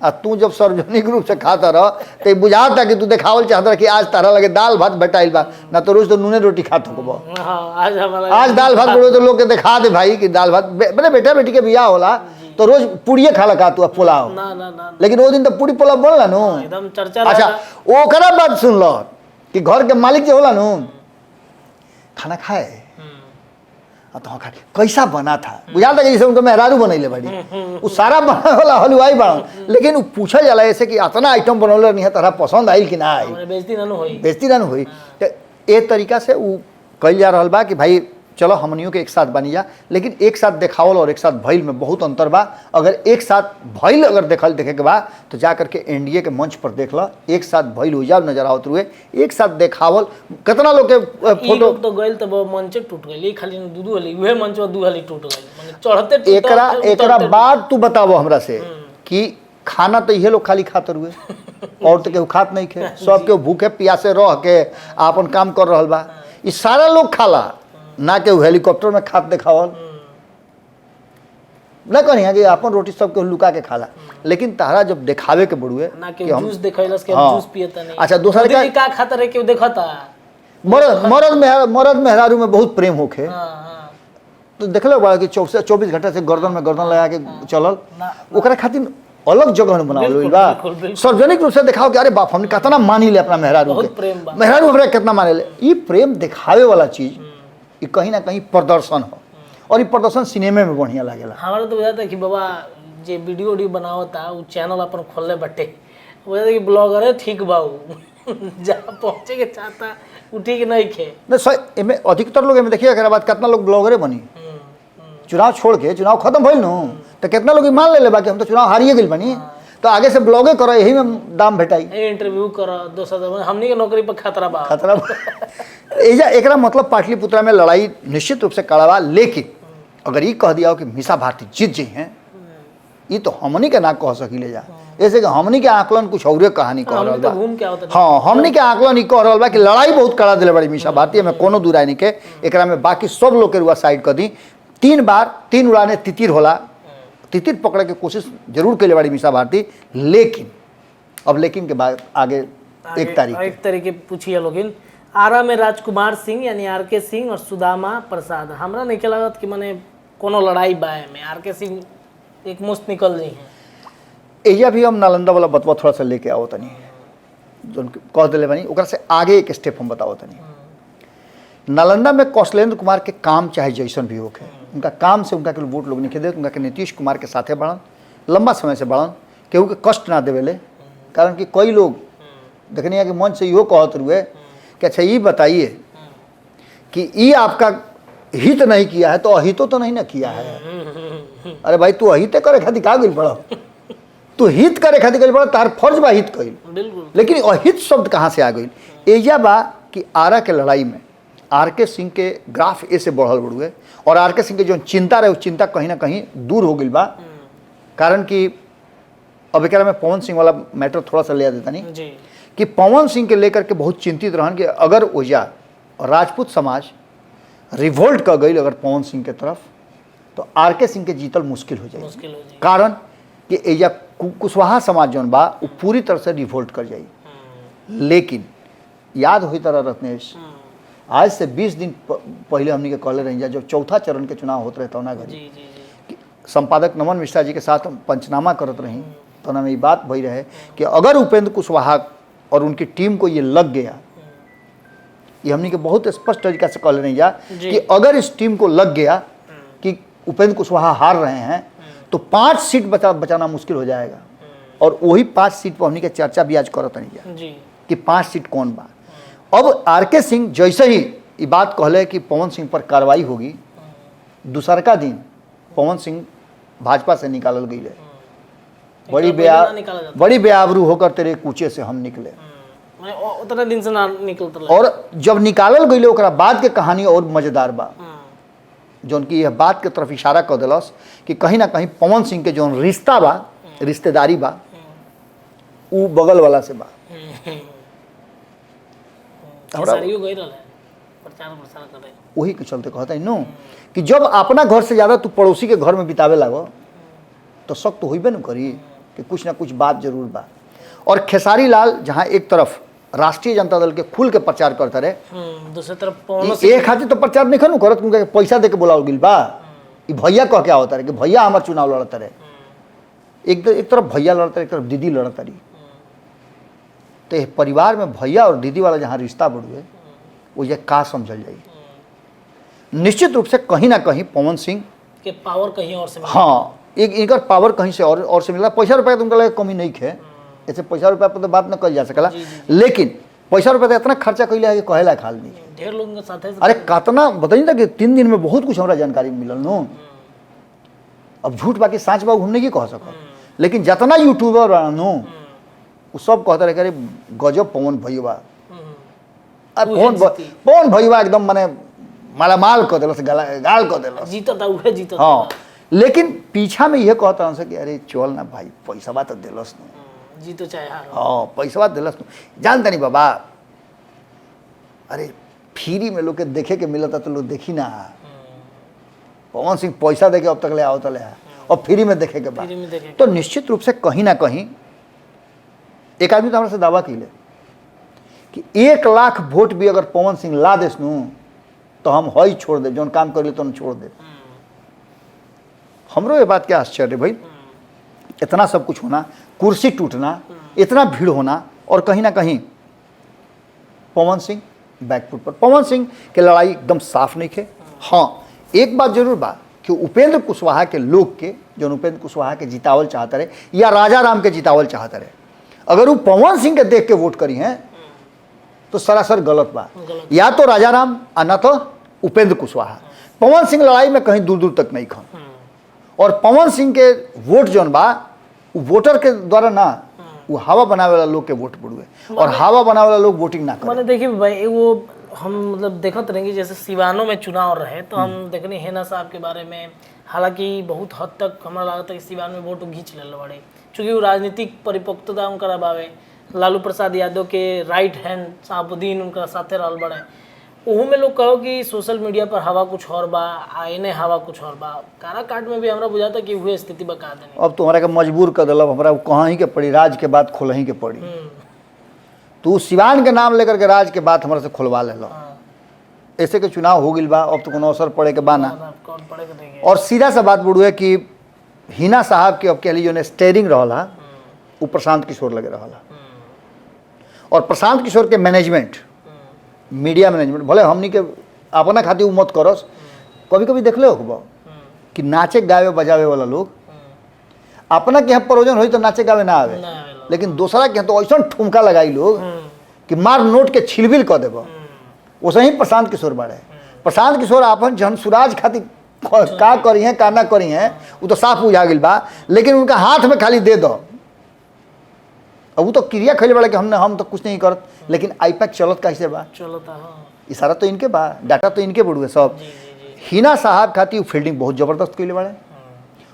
आ तू जब सार्वजनिक रूप से खाता रह तो बुझाता कि तू देखावल चाहता कि आज तारा लगे दाल भात बैठाइल बा, ना तो रोज तो नूने रोटी खाता हो। आज दाल भात बोलो तो लोग के दिखा दे भाई कि दाल भात मेरे बेटा बेटी के बियाह होला तो रोज पूड़िए खाला खा तू पुलाव, लेकिन वो दिन तो पूरी पुलाव बनला नु एकदम चर्चा। अच्छा ओकरा बात सुन लो कि घर के मालिक जो होला नु खाना खाए तो हाँ कैसा बना था, बुझा था कि जैसे उनको मेहरारू बनैले बड़ी, वो सारा बना वाला हलवाई बना, लेकिन वो पूछा जाला ऐसे कि इतना आइटम बनौले नहीं है तारा पसंद आइल कि ना आई, बेइज्जती ना हुई। तो ए तरीका से वो कल जा रहा बा कि भाई चलो हमनियों के एक साथ बनी जा, लेकिन एक साथ देखावल और एक साथ भइल में बहुत अंतर बा। अगर एक साथ भइल अगर देखे के बा तो जा करके एनडीए के मंच पर देख लो, एक साथ भइल हो जा नजर आवत हुए, एक साथ देखावल कितना लोग के फोटो तो गइल तो मंच टूट गइल, खाली दू हली उहे मंच दू हली टूट गइल, माने चढ़ते एकरा बाद तू बतावो हमरा से कि खाना तो ये लोग खाली खाते हुए और तो केहू खात नहीं खे, सब के भूखे प्यासे रह के आपन काम कर रहा बा, ये सारा लोग खाला ना के हेलीकॉप्टर में खात देखावल ना कहीं कि अपन रोटी सब के लुका के खाला, लेकिन तारा जब दिखावे के बड़ुए ना के जूस देखैलस के जूस पियता नहीं। अच्छा दूसरा का खाता रहे के देखता मरद मेहरारू में बहुत प्रेम होखे, तो देखलो बड़ा कि 24 घंटा से गर्दन में गर्दन लगा के चलल, ओकरा खातिर अलग जगह बनावल बा, सार्वजनिक रूप से दिखाओ कि अरे बाप हमने कितना मानी ले अपना मेहरारू के, मेहरारू हमरा कितना माने ले। ये प्रेम दिखावे वाला चीज ये कहीं ना कहीं प्रदर्शन हो, और ये प्रदर्शन सिनेमा में बढ़िया लागेला। हमारा तो बुझाता कि बाबा जे वीडियो बनावता वो चैनल अपन खोलले बटे, बुझाता कि ब्लॉगर है ठीक बा जहाँ पहुँचे के चाहता वो ठीक नहीं खे नहीं सही एमे अधिकतर लोग एमे देखिए एकरा बाद कितना लोग ब्लॉगरे बनी, चुनाव छोड़ के चुनाव खत्म भइल नु तो कितना लोग मान ले बाकी हम तो चुनाव हारिए गइल बनी, तो आगे से ब्लॉगे करो यही में दाम भेटाई, इंटरव्यू करो दोसर हमनी के नौकरी पर खतरा बा एजा एकरा मतलब पाटलिपुत्रा में लड़ाई निश्चित रूप से कड़ा बा। लेकिन अगर ये कह दिया हो कि मीसा भारती जीत जी हैं, ये तो हमनी के ना कह सकीले जा, ऐसे कि हमनी के आकलन कुछ और कहानी कह रहा बा। हाँ हमनी के आकलन कह रहा बा कि लड़ाई बहुत कड़ा दिले बड़ी मीसा भारती में कोनो दुराई नहीं के, एकरा में बाकी सब लोग के रुआ साइड कर दी। 3 उड़ाने तितिर होला, तितिर पकड़े के कोशिश जरूर कैले बड़ी मीसा भारती, लेकिन अब लेकिन के बाद आगे 1 तारीख पूछिए लोगिन आरा में राजकुमार सिंह यानी आरके सिंह और सुदामा प्रसाद, हमरा नहीं लागत कि माने कोनो लड़ाई बाय में आरके सिंह एक मुस्त निकल रही हैं। एजा भी हम नालंदा वाला बतवा थोड़ा सा लेके आओ तनी, जो कह दिले बनी ओकरा से आगे एक स्टेप हम बताओ तनी। नालंदा में कौशलेंद्र कुमार के काम चाहे जैसन भी होके, उनका काम से उनका के वोट लोग नहीं दे, उनका के नीतीश कुमार के साथे बढ़न, लंबा समय से बढ़न, केहू के कष्ट ना देवेले। कारण कि कई लोग देखने के मन से इहो कहत रुए कि अच्छा ये बताइए कि ये आपका हित नहीं किया है तो अहितो तो नहीं ना किया है। अरे भाई तू अहित करे खातिर का गइल पड़ा, तू हित करे खातिर गइल पड़ा, तार फर्ज बा हित कइल, लेकिन अहित शब्द कहाँ से आ गइल। एजा बा कि आरा के लड़ाई में आरके सिंह के ग्राफ ऐसे बढ़ल बढ़ुए, और आरके सिंह के जो चिंता रहे वो चिंता कहीं ना कहीं दूर हो गई बा। कारण कि अब एकरा में पवन सिंह वाला मैटर थोड़ा सा ले देता नहीं जी कि पवन सिंह के लेकर के बहुत चिंतित रहन कि अगर ओजा राजपूत समाज रिवोल्ट कर गई अगर पवन सिंह के तरफ तो आर.के. सिंह के जीतल मुश्किल हो जाएगी। मुश्किल हो जाएगी। कारण कि एजा कुशवाहा समाज जौन बा वो पूरी तरह से रिवोल्ट कर जाई। लेकिन याद हुई तरह रत्नेश, आज से 20 दिन पहले हमने के कहले रही जब चौथा चरण के चुनाव होते रहे तौना घड़ी जी जी जी कि संपादक नमन मिश्रा जी के साथ हम पंचनामा करत रही तो ना में ये बात भई रहे कि अगर उपेंद्र कुशवाहा और उनकी टीम को ये लग गया, ये हमने के बहुत स्पष्ट तरीका से कहले रही जा जी। कि अगर इस टीम को लग गया कि उपेंद्र कुशवाहा हार रहे हैं तो 5 सीट बचाना मुश्किल हो जाएगा। और वही 5 सीट पर हमने के चर्चा भी आज करत नहीं जा जी कि 5 सीट कौन बा। अब आर.के. सिंह जैसे ही ये बात कहले कि पवन सिंह पर कार्रवाई होगी, दूसरका दिन पवन सिंह भाजपा से निकालल गई है। बड़ी बेआबरू होकर तेरे कूचे से हम निकले। उतना दिन से ना निकलता और जब निकालल गई ओकरा बाद के कहानी और मजेदार बा, जौन की यह बात के तरफ इशारा कर दिलस कि कहीं ना कहीं पवन सिंह के जौन रिश्ता बा, रिश्तेदारी बा, उ बगल वाला से बा। वही के चलते कहता है नो कि जब अपना घर से ज़्यादा तू पड़ोसी के घर में बितावे लागो तो शक तो होइबे न करी कि कुछ ना कुछ बात जरूर बा। और खेसारी लाल जहाँ एक तरफ राष्ट्रीय जनता दल के खुल के प्रचार करता रहे, दूसरी तरफ एक खातिर तो प्रचार नहीं खनु करत, क्योंकि पैसा दे के बुलाओ गिल बा। ई भैया कह के होता रहे कि भैया हमार चुनाव लड़ता रहे। एक तरफ भैया लड़ता रहे, एक तरफ दीदी लड़ता रही। तो परिवार में भैया और दीदी वाला जहाँ रिश्ता बढ़ुए वो ये का समझल जाई। निश्चित रूप से कहीं ना कहीं पवन सिंह के पावर कहीं और से हाँ एक पावर कहीं से और से मिला। पैसा रुपया तो उनका लगे कमी नहीं है, ऐसे पैसा रुपया पर तो बात न कही जा सकला। लेकिन पैसा रुपया तो इतना खर्चा कैले है कि कहे लायक हाल नहीं। ढेर लोगों के साथ है। अरे कतना बताइए ना कि 3 दिन में बहुत कुछ हमारा जानकारी मिलल नो। अब झूठ बाकी सांच बा घूमने की कह सको, लेकिन जितना यूट्यूबर बा नो वो सब कहते रहे अरे गजब पवन भैया, पवन भैया एकदम माने मालामाल कर दिलस, गाल कर दिलस, जीता था उहे जीता था। हाँ लेकिन पीछा में यह कहता कि अरे चल ना भाई पैसा तो दिलस न, जी तो चाहे हार। हाँ पैसा दिलस न। जानता नहीं बाबा, अरे फ्री में लोग के देखे के मिलता तो लोग देखी ना। पवन सिंह पैसा दे के अब तक ले आओ तो ले और फ्री में देखे के बाद तो निश्चित रूप से कहीं ना कहीं एक आदमी तो हमारे से दावा की ले कि 1 लाख वोट भी अगर पवन सिंह ला देस नू तो हम हई छोड़ दे, जौन काम कर ले तो हम छोड़ दे। हमरो ये बात क्या आश्चर्य भाई, इतना सब कुछ होना, कुर्सी टूटना, इतना भीड़ होना और कहीं ना कहीं पवन सिंह बैकफुट पर। पवन सिंह के लड़ाई एकदम साफ नहीं थे। हाँ एक बात जरूर बा कि उपेंद्र कुशवाहा के लोग के जो उपेंद्र कुशवाहा के जितावल चाहते रहे या राजा राम के जितावल चाहते रहे, अगर वो पवन सिंह के देख के वोट करी हैं तो सरासर गलत बा। या तो राजा राम और न तो उपेंद्र कुशवाहा। पवन सिंह लड़ाई में कहीं दूर दूर तक नहीं खन। और पवन सिंह के वोट जौन बा वो वोटर के द्वारा ना, वो हवा बनावे वाला लोग के वोट पड़ुए और हवा बनावे वाला लोग वोटिंग ना करे। मैंने देखिए भाई वो हम मतलब देखते रहेंगे जैसे सिवानों में चुनाव रहे तो हम देखने हेना साहब के बारे में, हालांकि बहुत हद तक हमारा लगता है कि सिवान में वोट घींच ले बड़े, चूँकि वो राजनीतिक परिपक्वता उनका बावे। लालू प्रसाद यादव के राइट हैंड साहबुद्दीन उनका साथे रहल बड़े। ओहू में लोग कहो कि सोशल मीडिया पर हवा कुछ और बा, आईने हवा कुछ और बा। काराकाट में भी हमरा बुझाता कि हुए स्थिति बका देने। अब तो हमारा के मजबूर कर दिल, हमारा कहाँ ही के पड़ी, राज के बात खोल ही के पड़ी। तू सिवान के नाम लेकर के राज के बात हमारे से खुलवा ले लो। ऐसे के चुनाव हो गई बा, अब तो कोनो असर पड़े के बाना। और सीधा सा बात बुढ़ू है कि हिना साहब के अब कह लीजिए स्टेयरिंग रहा वो प्रशांत किशोर लगे रहा। और प्रशांत किशोर के मैनेजमेंट, मीडिया मैनेजमेंट भले हमनी के अपना खातिर उ मत करस, कभी कभी देख ले हो कि नाचे गावे बजावे वाला लोग अपना के यहाँ प्रयोजन हो तो नाचे गावे ना आवे, लेकिन दूसरा के यहाँ तो ऐसा ठुमका लगाई लोग कि मार नोट के छिलबिल कर देव। वैसे ही प्रशांत किशोर बाड़े। प्रशांत किशोर अपन जनसुराज खातिर का करी हैं का ना करी हैं वो तो साफ बुझा गई बा, लेकिन उनका हाथ में खाली दे दो। अब वो तो क्रिया खैले बड़ा कि हम तो कुछ नहीं करत, लेकिन आईपैक चलत कैसे बा, इशारा तो इनके बा, डाटा तो इनके बढ़ुए सब। हिना साहब खातिर फील्डिंग बहुत जबरदस्त कैले बड़े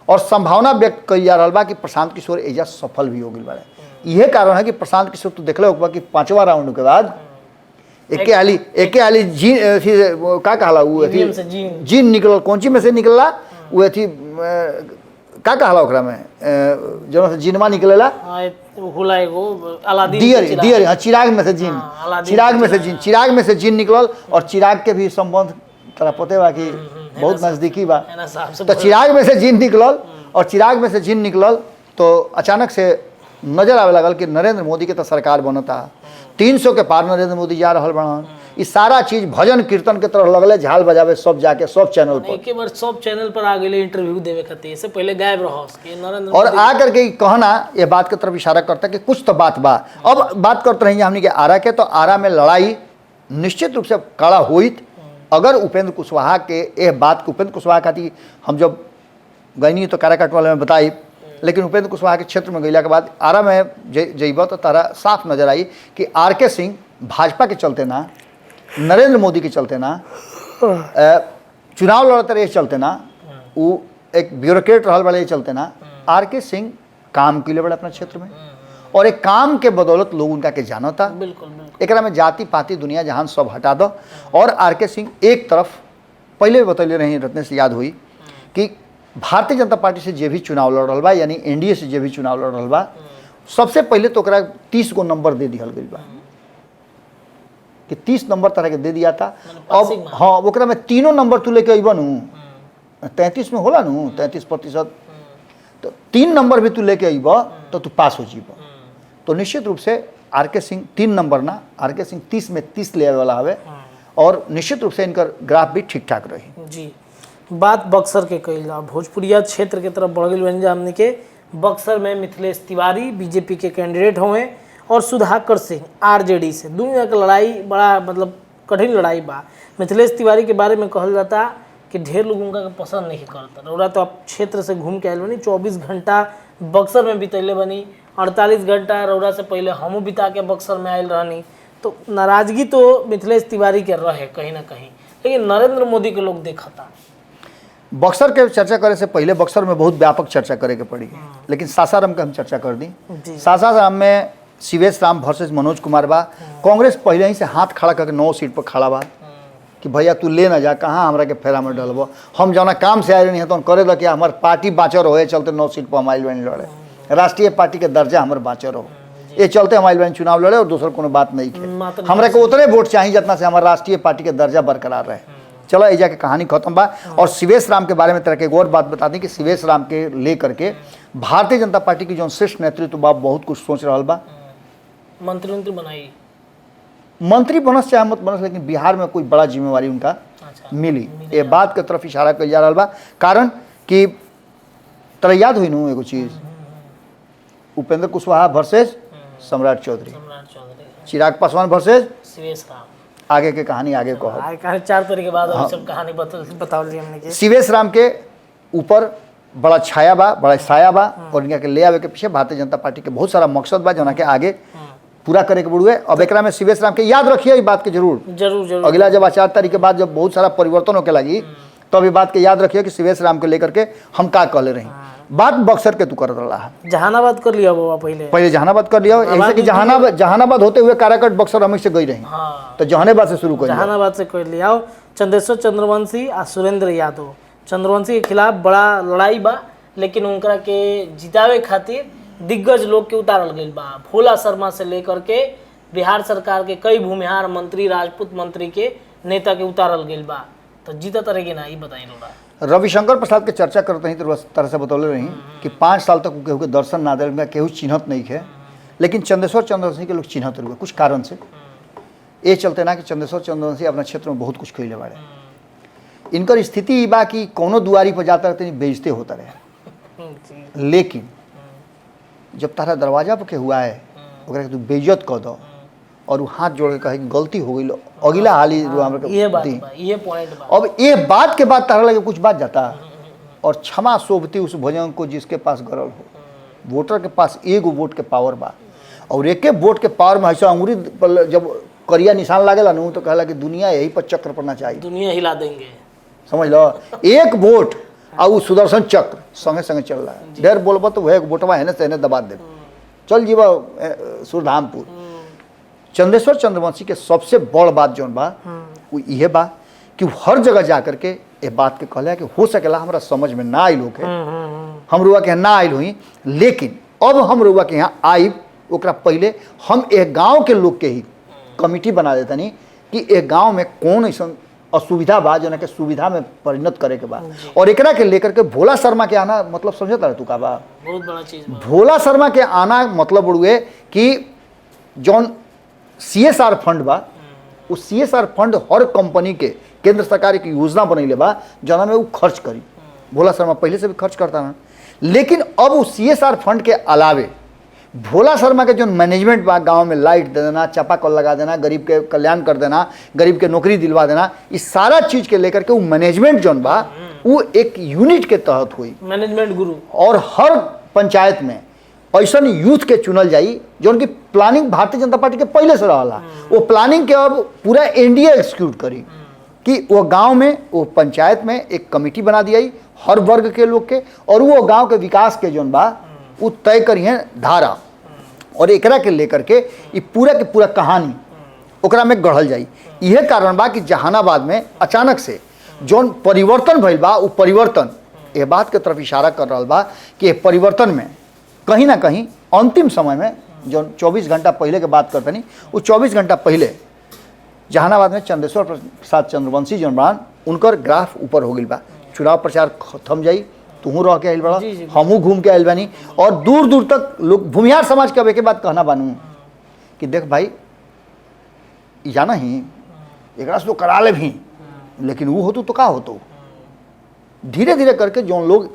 और संभावना व्यक्त कई जा रहा बा कि प्रशांत किशोर एजा सफल भी हो गई बाड़े। यह कारण है कि प्रशांत किशोर तो देखले होगा कि 5वां राउंड के बाद एके आली जीन का कहला वो EVM से जीन। जीन निकल कौन ची में से निकलला वो थी का कहला ओकरा में जो से जीनमा निकलेला होला एगो अलादीन दियर हाँ चिराग में से जीन अलादीन चिराग में से जीन निकलल और चिराग के भी संबंध तोरा पते बा कि बहुत नजदीकी बा। है ना साहब से तो चिराग में से जीन निकलल और चिराग में से जीन निकलल तो अचानक से नजर आवे लगल कि नरेंद्र मोदी के तो सरकार बनता 300 के पार नरेंद्र मोदी जा रहा बड़न। ये सारा चीज भजन कीर्तन के तरह लगले झाल बजावे सब जाके सब चैनल पर एक बार सब चैनल पर आ गए इंटरव्यू देवे खातिर इससे पहले गायब रहो कि नरेंद्र और आ करके कहना ये बात की तरफ इशारा करता कि कुछ तो बात बा। अब बात करते रहिए हमने के आरा के, तो आरा में लड़ाई निश्चित रूप से कड़ा हुई अगर उपेंद्र कुशवाहा के यह बात को उपेंद्र कुशवाहा खाती हम जब गई तो काराकाट वाले में बताई, लेकिन उपेंद्र कुशवाहा के क्षेत्र में गईला के बाद आरा में जइब तो तारा साफ नजर आई कि RK सिंह भाजपा के चलते ना, नरेंद्र मोदी के चलते ना, चुनाव लड़ते रहे चलते ना, वो एक ब्यूरोक्रेट रहल वाले चलते ना, RK सिंह काम के लिए बड़े अपने क्षेत्र में और एक काम के बदौलत लोग उनका के जानता। बिल्कुल एकरा में जाति पाति दुनिया जहान सब हटा दो। और RK सिंह एक तरफ पहले भी बतैले रही, रत्ने से याद हुई कि भारतीय जनता पार्टी से जे भी चुनाव लड़ रहा बा यानी NDA से जे भी चुनाव लड़ रहा बा सबसे पहले तो ओकरा 30 गो नंबर दे दिहल गई बा कि 30 नंबर तरह के दे दिया था। अब हाँ ओकरा में 3 नंबर तू लेके अइबा नु 33 में होला नु 33%, तो 3 नंबर भी तू लेके अइबा तो तू पास हो जीबा। तो निश्चित रूप से RK सिंह 3 नंबर ना, RK सिंह 30 में 30 ले वाला हवे और निश्चित रूप से इनका ग्राफ भी ठीक ठाक रही। जी बात बक्सर के कइला, भोजपुरिया क्षेत्र के तरफ बढ़ गई बन जा हमने के। बक्सर में मिथिलेश तिवारी बीजेपी के कैंडिडेट हुए और सुधाकर सिंह RJD से, दोनों की लड़ाई बड़ा मतलब कठिन लड़ाई बा। मिथिलेश तिवारी के बारे में कहल जाता कि ढेर लोग उनका पसंद नहीं करता। रौरा तो आप क्षेत्र से घूम के आयल बनी, 24 घंटा बक्सर में बितैले बनी, 48 घंटा रौरा से पहले हमू बिता के बक्सर में आयल रहनी। तो नाराजगी तो मिथिलेश तिवारी के रहे कहीं ना कहीं, लेकिन नरेंद्र मोदी के लोग देखता। बक्सर के चर्चा करे से पहले बक्सर में बहुत व्यापक चर्चा करे के पड़ी, लेकिन सासाराम के हम चर्चा कर दी। सासाराम में शिवेश राम वर्सेस मनोज कुमार बा। कांग्रेस पहले ही से हाथ खड़ा करके 9 सीट पर खड़ा बा कि भैया तू ले ना जा, कहाँ हमरा के फेरा में डलबो, हम जौना काम से आए नहीं है तो करे ला कि हमार पार्टी बाँचल रहे चलते 9 सीट पर हम आइल बनी लड़े, राष्ट्रीय पार्टी के दर्जा हमारे बाँचल रहो, ये चलते हम आइल बनी चुनाव लड़े और दूसर कोनो बात नहीं है। हमरा के उतने वोट चाहिए जितना से हमारे राष्ट्रीय पार्टी के दर्जा बरकरार रहे। चलो एजा के कहानी खत्म बा। और शिवेश राम के बारे में तरह के एक और बात बता दी कि शिवेश राम के लेकर के भारतीय जनता पार्टी की जो श्रेष्ठ नेतृत्व बा बहुत कुछ सोच रहा बा। मंत्री बनाई, मंत्री बनस चाहे मत बनस, लेकिन बिहार में कोई बड़ा जिम्मेवारी उनका मिली, ये बात के तरफ इशारा कर जा रहा बा। कारण कि तरह याद हुई नू एगो चीज, उपेंद्र कुशवाहा वर्सेस सम्राट चौधरी, चिराग पासवान वर्सेस शिवेश राम। आगे के कहानी आगे कहो। 4 तारीख के बाद सब कहानी बताओ ली हमने के। शिवेश राम के ऊपर बड़ा छाया बा, बड़ा साया बा और इनका के ले आवे के पीछे भारतीय जनता पार्टी के बहुत सारा मकसद बा जो के आगे पूरा करे के बड़ुए। अब एकरा में शिवेश राम के याद रखिए, बात के जरूर अगला जब 4 तारीख के बाद जब बहुत सारा परिवर्तन होके लगी तो अभी बात के याद रखिए कि शिवेश राम के लेकर के हम का कहले रही। बात बक्सर के तू कर रहा है, जहानाबाद कर लिया बाबा, पहले जहानाबाद कर लिया। ऐसे कि जहानाबाद होते हुए काराकाट बक्सर हमें से गई रही। तो जहानाबाद से शुरू कर, जहानाबाद से कर लिया। चंद्रेश्वर चंद्रवंशी और सुरेंद्र यादव, चंद्रवंशी के खिलाफ बड़ा लड़ाई बा, लेकिन उनका के जितावे खातिर दिग्गज लोग के उतारल गई बा। भोला शर्मा से लेकर के बिहार सरकार के कई भूमिहार मंत्री, राजपूत मंत्री के नेता के उतारल गई बा। तो जीता तरह के ना ये बताई लोड़ा। रविशंकर प्रसाद के चर्चा करते हैं तो तरह से बतौले रही कि 5 साल तक केहू के दर्शन ना दिल में केहू चिन्हत नहीं है, लेकिन चंद्रेश्वर चंद्रवंशी के लोग चिन्हत रुए कुछ कारण से। ये चलते ना कि चंद्रेश्वर चंद्रवंशी अपना क्षेत्र में बहुत कुछ कैले बाड़े। इनकर स्थिति ई बा कि कोनो दुआरी पर जाता रहते बेइज्जती होता रहे, लेकिन जब तारा दरवाजा पर के हुआ है ओकरा के तू बेइज्जत कर दो और वो हाथ जोड़ के कहे कि गलती हो गई, अगला हाल ही ये पॉइंट बा। अब ये बात के बाद तारा लगे कुछ बात जाता और क्षमा शोभती उस भुजंग को जिसके पास गरल हो। वोटर के पास एगो वोट के पावर बा और एक वोट के पावर में ऐसा अंगुरी पर जब करिया निशान लागेला नू तो कहला कि दुनिया यही पर चक्र पड़ना चाहिए, दुनिया हिला देंगे, समझ लो। एक वोट और वो सुदर्शन चक्र संगे संगे चल रहा है। ढेर बोलबो तो वह बोटवा है ना तेने दबा दे, चल जीवा सुरधामपुर। चंदेश्वर चंद्रवंशी के सबसे बड़ बात जौन बा वो इहे बा कि हर जगह जा करके ये बात के कहला कि हो सकेला हमरा समझ में ना आई लोग है, हम रुआ के यहाँ ना आयल हुई, लेकिन अब हम रुआ के यहाँ आई ओकरा पहले हम एक गांव के लोग के ही कमिटी बना देता नहीं कि एक गांव में कौन ऐसा असुविधा बा जो के सुविधा में परिणत करे के बा। और एकरा के लेकर के भोला शर्मा के आना मतलब समझता रह तू का बा, बहुत बड़ा चीज बा। भोला शर्मा के आना मतलब उड़ुए कि जौन CSR फंड बा, उस CSR फंड हर कंपनी के केंद्र सरकार की योजना बनैले बा जना में वो खर्च करी। भोला शर्मा पहले से भी खर्च करता ना, लेकिन अब उस CSR फंड के अलावे भोला शर्मा के जो मैनेजमेंट बा, गांव में लाइट दे देना, चापाकल लगा देना, गरीब के कल्याण कर देना, गरीब के नौकरी दिलवा देना, इस सारा चीज के लेकर के वो मैनेजमेंट जौन बा वो एक यूनिट के तहत हुई। मैनेजमेंट गुरु। और हर पंचायत में ऐसा यूथ के चुनल जाई जो उनकी प्लानिंग भारतीय जनता पार्टी के पहले से रहा, वो प्लानिंग के अब पूरा एनडीए एक्सिक्यूट करी कि वो गांव में वो पंचायत में एक कमेटी बना दिया हर वर्ग के लोग के, और वो गांव के विकास के जौन बा वो तय करिए धारा, और एकरा के लेकर के ये पूरा के पूरा कहानी ओकरा में गढ़ल जाई। यह कारण बा कि जहानाबाद में अचानक से जौन परिवर्तन भइल बा वो परिवर्तन ये बात के तरफ इशारा कर रहा बा कि ये परिवर्तन में कहीं ना कहीं अंतिम समय में जो 24 घंटा पहले के बात करते नहीं, वो 24 घंटा पहले जहानाबाद में चंदेश्वर प्रसाद चंद्रवंशी जौन बान उनकर ग्राफ ऊपर हो गई बा। चुनाव प्रचार थम जाई, तुहू रह के आयल बड़ा, हमू घूम के आयल बानी, और दूर दूर तक लोग भूमिहार समाज के अब एक बात कहना बानू कि देख भाई जाना ही एक तो करा ले भी, लेकिन वो होतो तो का होतो। धीरे धीरे करके जो लोग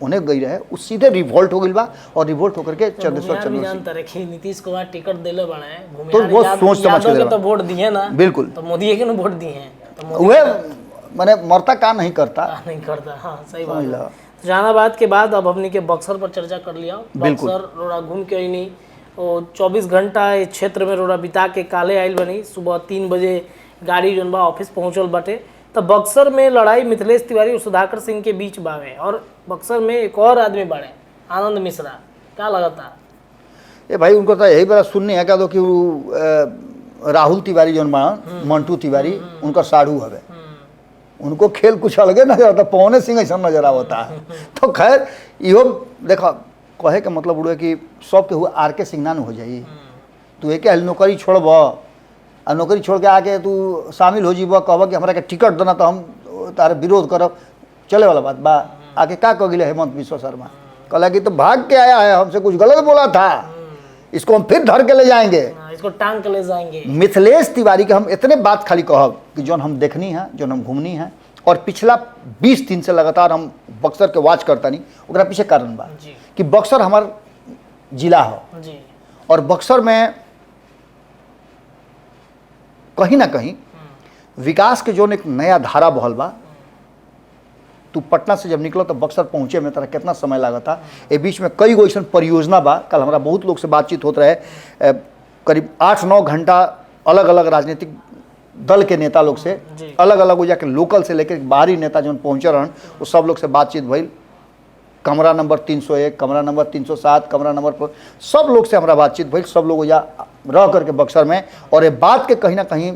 उन्हें गई रहे उस सीधे रिवोल्ट हो गई बा, और रिवोल्ट होकर के चंदेश्वर चंद्रवंशी नीतीश कुमार टिकट देले बड़े तो वो सोच समझ के तो वोट दिए ना, बिल्कुल तो मोदी के ना वोट दिए हैं, तो वह माने मरता का नहीं करता नहीं करता। हाँ सही बात है। जहानाबाद के बाद अब हमने के बक्सर पर चर्चा कर लिया। बक्सर रोड़ा घूम के आई नहीं, और 24 घंटा इस क्षेत्र में रोड़ा बिता के काले आयल बनी। सुबह 3 बजे गाड़ी जौन बा ऑफिस पहुंचल बाटे। तो बक्सर में लड़ाई मिथिलेश तिवारी और सुधाकर सिंह के बीच बावे, और बक्सर में एक और आदमी बाड़े आनंद मिश्रा। क्या लगता ये भाई उनको तो यही बड़ा सुनने है क्या तो कि राहुल तिवारी जौन बा मंटू तिवारी उनका साढ़ू हवे, उनको खेल कुछ अलगे नजर आता, पवने सिंह ऐसा नजर आवता है। तो खैर इहो देखो कहे के मतलब उड़े कि सब के हुआ RK सिंह हो जाई, तू एक नौकरी छोड़ब आ नौकरी छोड़ के आके तू शामिल हो जीब, कहब कि हमरा के टिकट देना तो हम तारे विरोध करब, चले वाला बात बा। आके का कह गिले हेमंत बिश्व शर्मा, कहला कि तो भाग के आया है, हमसे कुछ गलत बोला था, इसको हम फिर धर के ले जाएंगे, इसको टांग के ले जाएंगे। मिथिलेश तिवारी के हम इतने बात खाली कहब कि जो हम देखनी है, जो हम घूमनी है, और पिछला 20 दिन से लगातार हम बक्सर के वॉच करता नहीं, ओकरा पीछे कारण बा कि बक्सर हमार जिला हो, और बक्सर में कहीं ना कहीं विकास के जो एक नया धारा बहल बा। तू पटना से जब निकलो तो बक्सर पहुँचे में तेरा कितना समय लगा था। ए बीच में कई गो ऐसा परियोजना बा, कल हमारा बहुत लोग से बातचीत होता रहे, करीब 8-9 घंटा अलग अलग राजनीतिक दल के नेता लोग से, अलग अलग हो जाके लोकल से लेकर बाहरी नेता जो पहुँचे रहन, वो सब लोग से बातचीत भइल। कमरा नंबर 301, कमरा नंबर 307, कमरा नंबर पर सब लोग से हमारा बातचीत भइल, सब लोग या रह करके बक्सर में, और ये बात के कहीं ना कहीं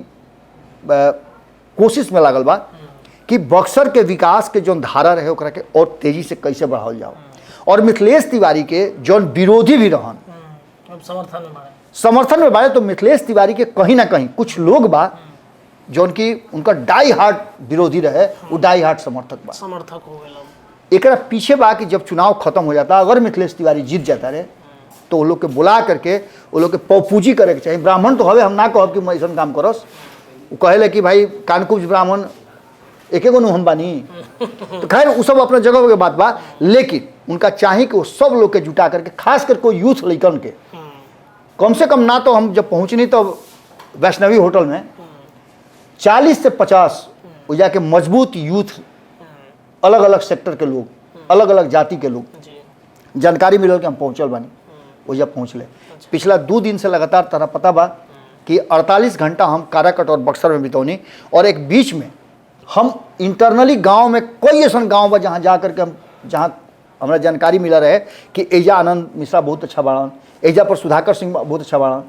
कोशिश में लागल बा कि बक्सर के विकास के जो धारा रहे ओकरा के और तेजी से कैसे बढ़ाओ जाओ, और मिथिलेश तिवारी के जौन विरोधी भी रहन समर्थन में बारे, तो मिथिलेश तिवारी के कहीं ना कहीं कुछ लोग बा जौन की उनका डाई हार्ट विरोधी रहे, वो डाई हार्ट समर्थक हो गए। एकरा पीछे बा कि जब चुनाव खत्म हो जाता, अगर मिथिलेश तिवारी जीत जाता रहे तो वो लोग के बुला करके वो लोग के पौपूजी करे के चाहिए। ब्राह्मण तो हवे, हम ना कहब कि ऐसा काम करस, वो कहे कि भाई कानकुब्ज ब्राह्मण एके गो हम बानी, तो खैर वो सब अपने जगह के बात बा, लेकिन उनका चाहिए कि वो सब लोग के जुटा करके, खास कर कोई यूथ लड़कन के, कम से कम ना तो हम जब पहुँचनी तो वैष्णवी होटल में 40 से 50 वो जाके मजबूत यूथ, अलग अलग सेक्टर के लोग, अलग अलग जाति के लोग, जानकारी मिलल कि हम पहुँचल बानी, वो जब पहुँचले। पिछला 2 दिन से लगातार तरह पता बा कि 48 घंटा हम काराकट और बक्सर में बितौनी, और एक बीच में हम इंटरनली गांव में कोई ऐसा गांव बा जहाँ जा करके हम जहाँ हमारा जानकारी मिला रहे कि एजा आनंद मिश्रा बहुत अच्छा बाड़न, एजा पर सुधाकर सिंह बहुत अच्छा बाड़न,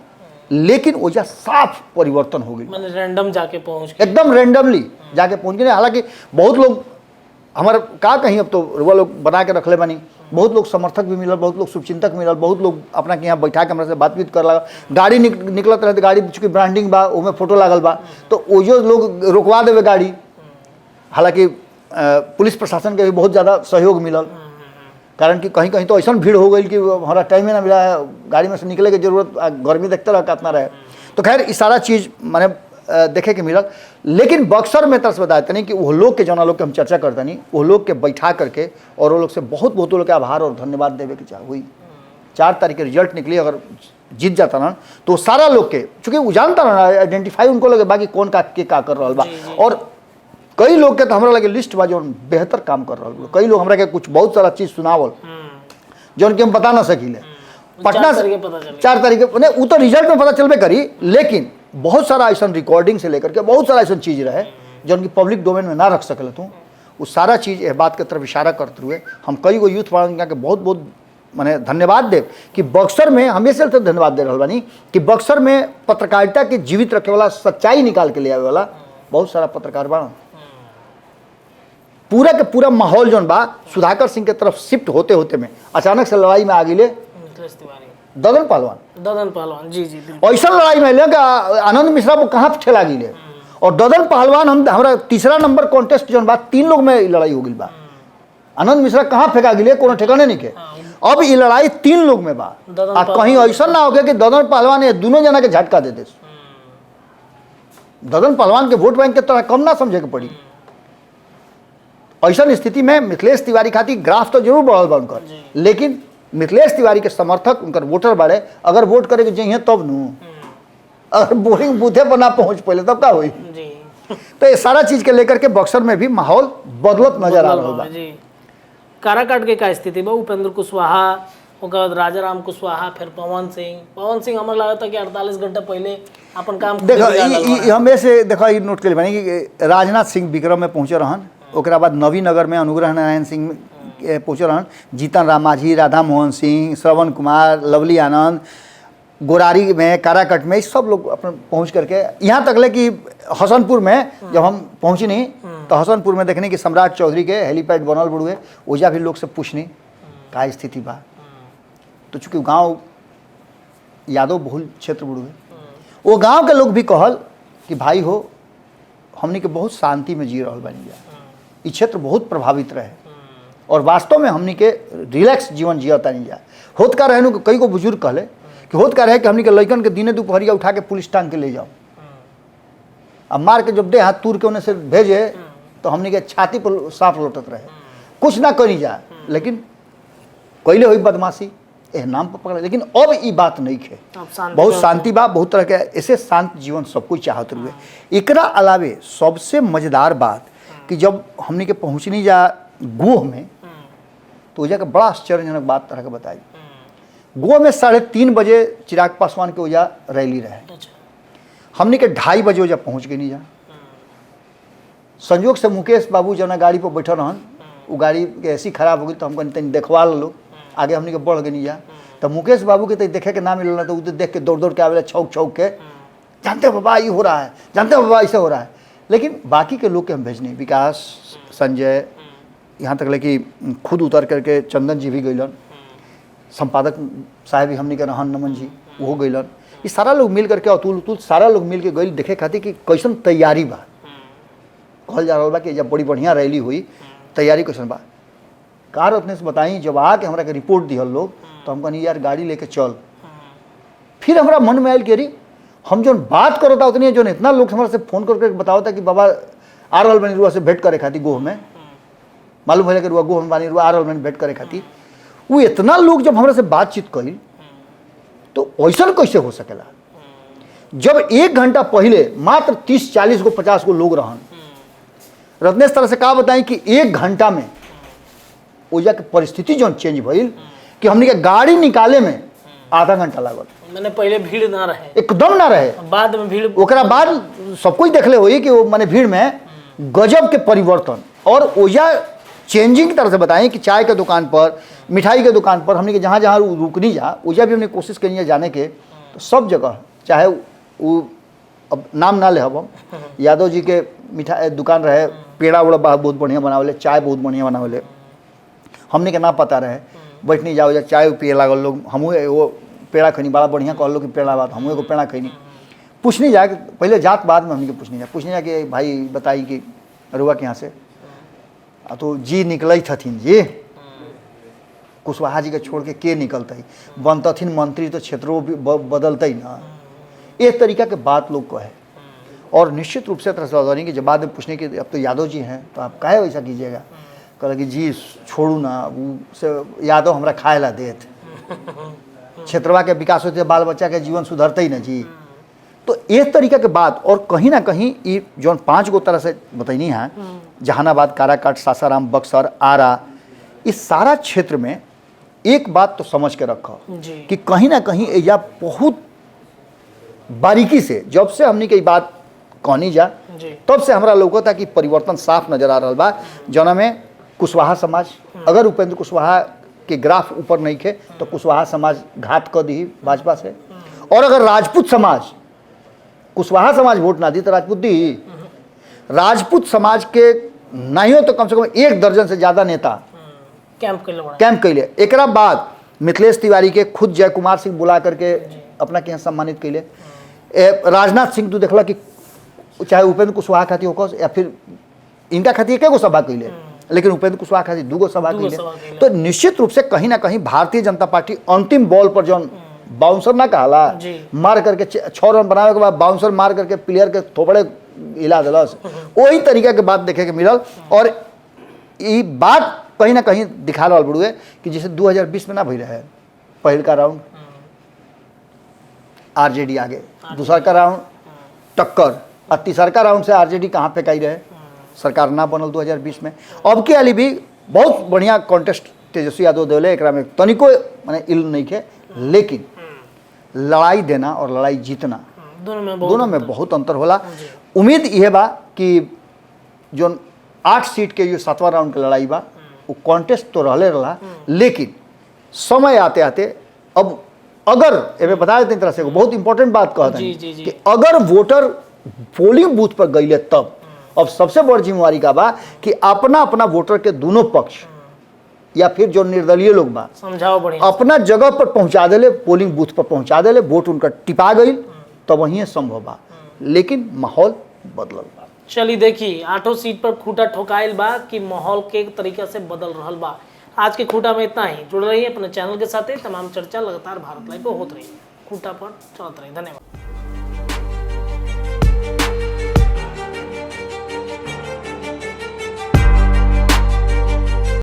लेकिन ओजा साफ परिवर्तन हो गई। मैंने रैंडम जाके पहुंच के एकदम रेंडमली जाके पहुंच गए। हालांकि बहुत लोग हमारे का कहीं अब तो वो लोग बना के रखले बानी, बहुत लोग समर्थक भी मिलल, बहुत लोग शुभचिंतक मिलल, बहुत लोग अपना के यहाँ बैठा के हमारे से बातचीत कर लगा। गाड़ी निकलत रहे तो गाड़ी चूँकि ब्रांडिंग बा उसमें फोटो लागल बा तो वो जो लोग रोकवा देवे गाड़ी। हालांकि पुलिस प्रशासन के भी बहुत ज़्यादा सहयोग मिलल, कारण कि कहीं कहीं तो ऐसा भीड़ हो गई कि हमारा टाइम ही ना मिला है, गाड़ी में से निकले की जरूरत, गर्मी देखते रह कितना रहे। तो खैर ये सारा चीज़ मैंने देखे के मिलल। लेकिन बक्सर में तरस बताते नहीं कि वो लोग के जना लोग के हम चर्चा करते नहीं, वो लोग के बैठा करके और वो लोग से बहुत बहुत लोग के आभार और धन्यवाद देवे के चाह हुई। 4 तारीख के रिजल्ट निकली, अगर जीत जाता ना तो सारा लोग के चूँकि वो जानता ना आइडेंटिफाई उनको लगे बाकी कौन का के का कर रहा बा। और कई लोग के तो हमारा लगे लिस्ट बा जो बेहतर काम कर रहा है। कई लोग हमारा के कुछ बहुत सारा चीज़ सुनावल जो उनके हम बता ना सकिले। पटना से 4 तारीख के वो तो रिजल्ट में पता चलबे करी, लेकिन बहुत सारा ऐसा रिकॉर्डिंग से लेकर के बहुत सारा ऐसा चीज़ रहे जो उनकी पब्लिक डोमेन में ना रख सकल तू। वो सारा चीज़ यह बात की तरफ इशारा करते हुए हम कई गो यूथ वाला के बहुत बहुत मैंने धन्यवाद दे कि बक्सर में हमेशा से धन्यवाद दे रहा बानी कि बक्सर में पत्रकारिता के जीवित रखे वाला, सच्चाई निकाल के ले आवे वाला बहुत सारा पत्रकार बा। पूरा के पूरा माहौल जो बा सुधाकर सिंह के तरफ शिफ्ट होते होते में अचानक से लड़ाई में आ गई ददन पहलवान। जी जी ऐसा लड़ाई में ले आनंद मिश्रा को कहाँ ठेला गई और ददन पहलवान हमारा तीसरा नंबर कॉन्टेस्ट जो बा 3 लोग में लड़ाई हो गई बा। आनंद मिश्रा कहाँ फेंका गई कोनो ठिकाने नहीं के। अब ये लड़ाई 3 लोग में बा। कहीं ऐसा ना हो गया कि ददन पहलवान ये दोनों जना के झटका दे दे। ददन पहलवान के वोट बैंक के तरह कम ना समझे के पड़ी। ऐसा स्थिति में मिथिलेश तिवारी खातिर ग्राफ तो जरूर बढ़ल बा उनकर, लेकिन मिथिलेश तिवारी के समर्थक उनकर वोटर बाड़े, अगर वोट करे के चाहिए तब नू, अगर बोरिंग बूथे पर ना पहुंच पहले तब का हुई। तो ये सारा चीज के लेकर के बक्सर में भी माहौल बदलत नजर आ रहा है। काराकाट के का स्थिति बा? उपेंद्र कुशवाहा, ओकर बाद राजा राम कुशवाहा, फिर पवन सिंह हमें लगा था कि 48 घंटा पहले अपन काम देखो हमें से देखो ये नोट कर बनी कि राजनाथ सिंह विक्रम में पहुंचे रहन, ओकरा बाद नवीनगर में अनुग्रह नारायण सिंह पहुँचे रहन, जीतन राम मांझी, राधा मोहन सिंह, श्रवण कुमार, लवली आनंद, गोरारी में, काराकट में, सब लोग अपने पहुँच करके यहाँ तक ले कि हसनपुर में जब हम पहुँची नहीं तो हसनपुर में देखने कि सम्राट चौधरी के हेलीपैड बनल बुढ़ुए ओजा भी लोग से पूछनी का स्थिति बा। तो चूँकि गांव यादव बहुल क्षेत्र बुढ़ुए, वो गांव के लोग भी कहल कि भाई हो हमने के बहुत शांति में जी रहा बनी जा, ये क्षेत्र बहुत प्रभावित रहे और वास्तव में हमने के रिलैक्स जीवन जियता नहीं जा। होत का रहनु कई को बुजुर्ग कहले कि होत का रहे कि हमने के लड़कन के दिने दोपहरिया उठा के पुलिस टांग के ले जाओ, अब मार के जब दे हाथ तूर के उन्हें से भेजे तो हमने के छाती पर सांप लौटत रहे, कुछ ना करी जा, लेकिन कैले हुई बदमाशी एह नाम पर पकड़े। लेकिन अब ये बात नहीं है, बहुत शांति बा, बहुत तरह के ऐसे शांत जीवन सब कुछ चाहते हुए। एकरा अलावे सबसे मजेदार बात कि जब हमने के पहुँचनी जा गोह में तो ओजा के बड़ा आश्चर्यजनक बात तरह के बताई। गोवा में 3:30 बजे चिराग पासवान के ओजा रैली रहे, हमने के 2:30 बजे ओजा पहुँच गई नहीं जा। संयोग से मुकेश बाबू जना गाड़ी पर बैठल रहन, वो गाड़ी के ऐसी खराब हो गई तो हमको तनी देखवा लो, आगे हमने के बढ़ गई नहीं जा। तो मुकेश बाबू के तो देखे के ना मिलल तो उधर देख के दौड़ दौड़ के आवेला छौक छौक के, जानते हो बाबा ये हो रहा है, जानते हो बाबा ऐसे हो रहा है। लेकिन बाकी के लोग के हम भेजनी, विकास, संजय, यहाँ तक ले कि खुद उतर करके चंदन जी भी गइलन, संपादक साहब भी हमने के रहन, नमन जी वो गइलन, ये सारा लोग मिल करके अतुल सारा लोग मिल के गइल देखे खातिर कि कैसन तैयारी बा। कहल जा रहा बा कि जब बड़ी बढ़िया रैली हुई, तैयारी कैसन बा। कार अपने से बताई, जब आके हमरा के रिपोर्ट दिहल लोग तो हम कहनी यार गाड़ी लेके चल। फिर हमारा मन में आयल कि अरे हम जो बात करो था उतनी जो इतना लोग हमारे से फोन करके बताओ था कि बाबा आ रहल बनी रुआ से भेंट करे खातिर गोह में, मालूम भले कि रुआ गोह में बानी रुआ आ रहल बनी भेंट करे खातिर, वो इतना लोग जब हमारे से बातचीत करी तो ऐसा कैसे हो सकेला जब 1 घंटा पहले मात्र 30-40 को 50 को लोग रहन। रत्नेश तरह से कहा बताएं कि 1 घंटा में ओजा के परिस्थिति जो चेंज भइल कि हमने के गाड़ी निकाले में आधा घंटा लागल। मैंने पहले भीड़ ना रहे, एकदम ना रहे, बाद में भीड़, ओकरा बाद सब कुछ देखले हुई कि वो माने भीड़ में गजब के परिवर्तन और ओजा चेंजिंग की तरह से बताएं कि चाय के दुकान पर, मिठाई के दुकान पर हमने के जहाँ जहाँ रुकनी जा ओजा भी हमने कोशिश करी है जाने के, तो सब जगह चाहे वो अब नाम ना ले हम यादव जी के मिठाई दुकान रहे, पेड़ा उड़ा बहुत बढ़िया बनावले, चाय बहुत बढ़िया बनावले, हमने के ना पता रहे, बैठनी जाओ जा चाय पिए लागल लोग, हमू वो पेड़ा खैनी बड़ा बढ़िया कहलो कि पेड़ा बात, हमू एगो पेड़ा खैनी, पूछनी जा पहले जात बाद में हमने के पूछनी जा कि भाई बताई कि रुआ के यहाँ से, तो जी निकल थथिन जी, कुशवाहा जी के छोड़ के निकलते, बनतथिन मंत्री तो क्षेत्रों भी बदलते ना, इस तरीका के बात लोग कहे। और निश्चित रूप से तरह कि जब बाद में पूछने की अब तो यादव जी हैं तो आप काहे वैसा कीजिएगा, कहला कि जी छोड़ू ना, से यादव हमरा खाए ला देत, क्षेत्रवा के विकास होते बाल बच्चा के जीवन सुधरते ही ना जी। तो इस तरीका के बात, और कहीं ना कहीं ये जो 5 गो तरह से बतैनी है, जहानाबाद, काराकाट, सासाराम, बक्सर, आरा, इस सारा क्षेत्र में एक बात तो समझ के रखो कि कहीं ना कहीं या बहुत बारीकी से जब से हमने कई बात कहनी जा तब से हमारा लोगों था कि परिवर्तन साफ नजर आ रहा बा। जना में कुशवाहा समाज, अगर उपेंद्र कुशवाहा के ग्राफ ऊपर नहीं खे तो कुशवाहा समाज घात कर दी भाजपा से, और अगर राजपूत समाज, कुशवाहा समाज वोट ना दी तो राजपूत दी, राजपूत समाज के नहीं हो तो कम से कम 1 दर्जन से ज्यादा नेता कैंप कैले। एक बाद मिथिलेश तिवारी के खुद जय कुमार सिंह बुला करके अपना के यहाँ सम्मानित कैले। राजनाथ सिंह तो देखला कि चाहे उपेंद्र कुशवाहा खातिर होकर या फिर इनका खातिर 1 गो सभा कैले, लेकिन उपेंद्र कुशवाहा खातिर 2 गो सभा कैले। तो निश्चित रूप से कहीं ना कहीं भारतीय जनता पार्टी अंतिम बॉल पर जो बाउंसर ना कहला, मार करके 6 रन बनावे के बाद बाउंसर मार करके प्लेयर के थोपड़े हिला दिलस, वही तरीका के बात देखे के मिलल। और ये बात कहीं ना कहीं दिखा रहा बड़ुए कि जैसे 2020 में ना भई रहे, पहल का राउंड आरजेडी आगे, दूसरा का राउंड टक्कर, और तीसरा का राउंड से आरजेडी कहाँ पे कही रहे, सरकार ना बनल 2020 में। अब के वाली भी बहुत बढ़िया कॉन्टेस्ट तेजस्वी यादव देवले, एक में तनिको माने इल्म नहीं खे, लेकिन लड़ाई देना और लड़ाई जीतना दोनों में बहुत अंतर होला। उम्मीद यह बा कि जो 8 सीट के जो 7वां राउंड के लड़ाई बा वो कॉन्टेस्ट तो रहले रहा, लेकिन समय आते आते अब अगर एवं बता देते तरह से बहुत इंपॉर्टेंट बात कहते हैं कि अगर वोटर पोलिंग बूथ पर गईले तब अब सबसे बड़ी जिम्मेवारी का बा कि अपना अपना वोटर के दोनों पक्ष या फिर जो निर्दलीय लोग बा समझाओ बढ़िया, अपना जगह पर पहुंचा देले, पोलिंग बूथ पर पहुंचा देले, वोट उनका टिपा गई तब वहीं संभव बा, लेकिन माहौल बदलल बा। चलिए देखिए 8 सीट पर खूटा ठोकाइल बा कि माहौल के तरीका से बदल रहल बा। आज के खूटा में इतना ही। जुड़ रही है अपने चैनल के साथ, तमाम चर्चा लगातार भारत लाइव पे होत रही। खूटा पर चलत रही। धन्यवाद।